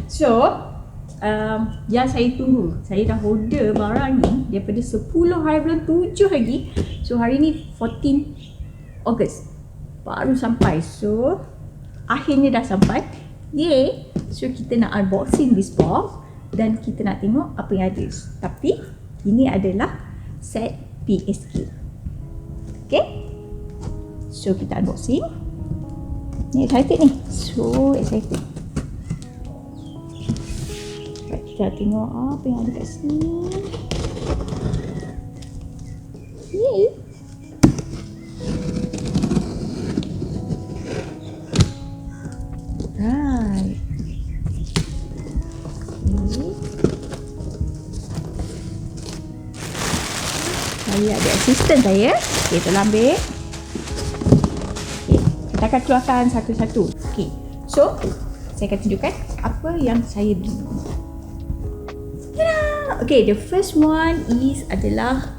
So yang saya tunggu, saya dah order barang ni daripada 10 hari bulan 7 lagi. So hari ni 14 Ogos baru sampai. So akhirnya dah sampai. Yay. So kita nak unboxing this box dan kita nak tengok apa yang ada. Tapi ini adalah set PSK. Okay, so kita unboxing. Ni excited ni, so excited. Kita tengok apa yang ada kat sini. Yay. Right. Okay. Saya ada assistant saya. Okay, tolong ambil. Okay, kita akan keluarkan satu-satu. Okay, so saya akan tunjukkan apa yang saya beli. Okay, the first one adalah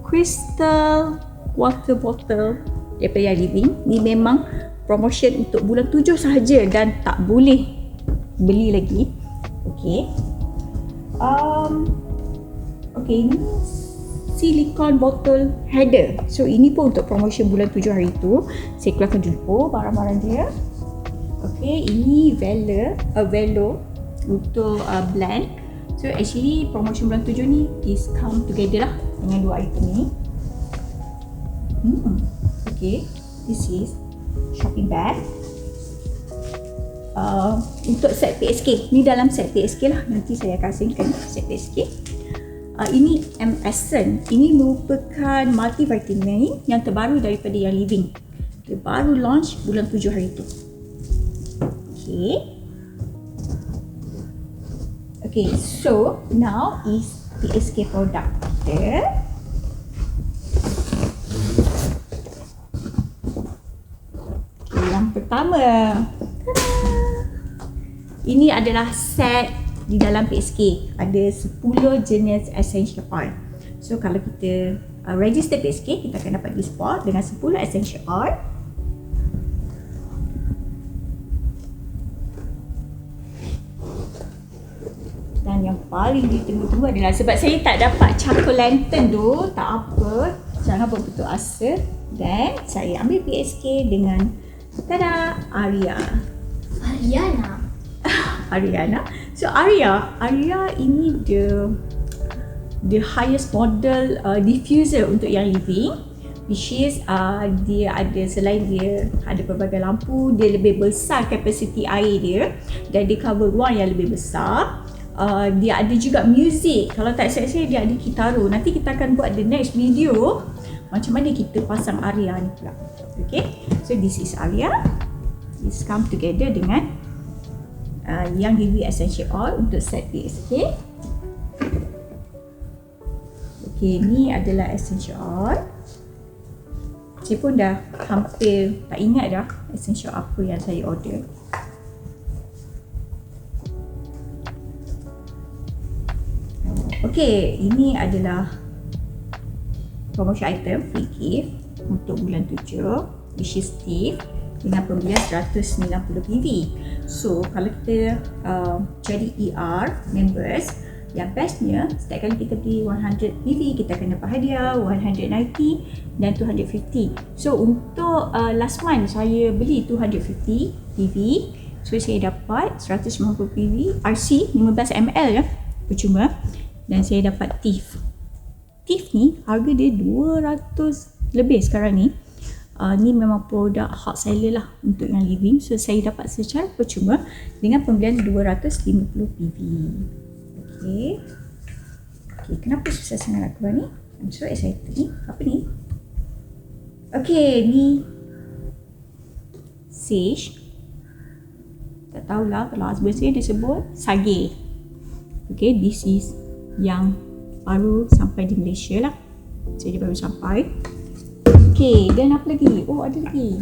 crystal water bottle daripada Yang Living. Ni memang promotion untuk bulan 7 sahaja dan tak boleh beli lagi. Okay. Okay, ini silicone bottle header. So ini pun untuk promotion bulan 7 hari tu. Saya keluarkan dulu barang-barang dia. Okay, ini velo untuk blend. So actually promotion bulan 7 ni is come together lah dengan dua item ni. Okay, this is shopping bag. Untuk set PSK, ni dalam set PSK lah, nanti saya akan asingkan set PSK. Ini Essence, ini merupakan multivitamin yang terbaru daripada Yang Living. Dia baru launch bulan 7 hari tu. Okay, so now is PSK product kita. Okay, yang pertama, ini adalah set di dalam PSK. Ada 10 jenis essential oil. So kalau kita register PSK, kita akan dapat diskon dengan 10 essential oil. Dan yang paling ditunggu-tunggu adalah, sebab saya tak dapat charcoal lantern tu, tak apa, jangan berputus asa. Dan saya ambil PSK dengan tada, Aria. Ariana. So Aria ini the highest model diffuser untuk Yang Living, which is dia ada, selain dia ada pelbagai lampu, dia lebih besar kapasiti air dia dan dia cover ruang yang lebih besar. Dia ada juga music. Kalau tak saya dia ada kitaro. Nanti kita akan buat the next video macam mana kita pasang Aria ni pula. Okay, so this is Aria. It's come together dengan Yang Living Essential Oil untuk set PSK. Okay, ni adalah essential oil. Saya pun dah hampir tak ingat dah essential apa yang saya order. Okay, ini adalah promotion item free gift untuk bulan 7, which is Thieves dengan pembelian 190 PV. So kalau kita jadi ER members, yang bestnya setiap kali kita beli 100 PV, kita akan dapat hadiah 190 dan 250. So untuk last month saya beli 250 PV, so saya dapat 190 PV RC 15 ml ya, percuma. Dan saya dapat Thieves ni harga dia 200 lebih sekarang ni. Ni memang produk hot seller lah untuk Yang Living. So saya dapat secara percuma dengan pembelian 250 PV. Okay, kenapa susah sangat nak keluar ni? I'm so excited ni. Apa ni? Okay, ni sage. Tak tahulah kalau husband saya dia sebut sage. Okay, this is yang baru sampai di Malaysia lah. Jadi baru sampai. Okay, dan apa lagi? Oh, ada lagi.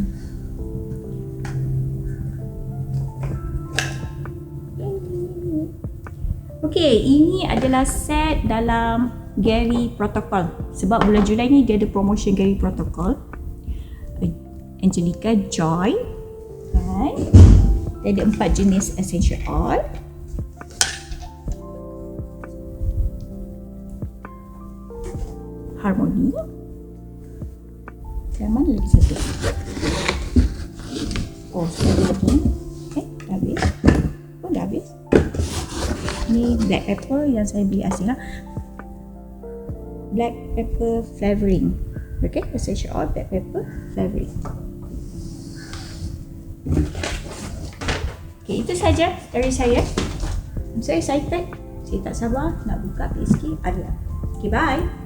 Okay, ini adalah set dalam Gary Protocol. Sebab bulan Julai ni dia ada promotion Gary Protocol. Angelica Joy. Dan dia ada 4 jenis essential oil. harmoni. Dan mana lagi satu? Oh, satu lagi. Dah habis. Oh, dah habis. Ni black pepper yang saya beli asing lah. Black pepper Flavouring. Okay, essential oil, black pepper Flavouring. Okay, itu saja dari saya. I'm so excited. Saya tak sabar nak buka PSK Aria. Okay, bye.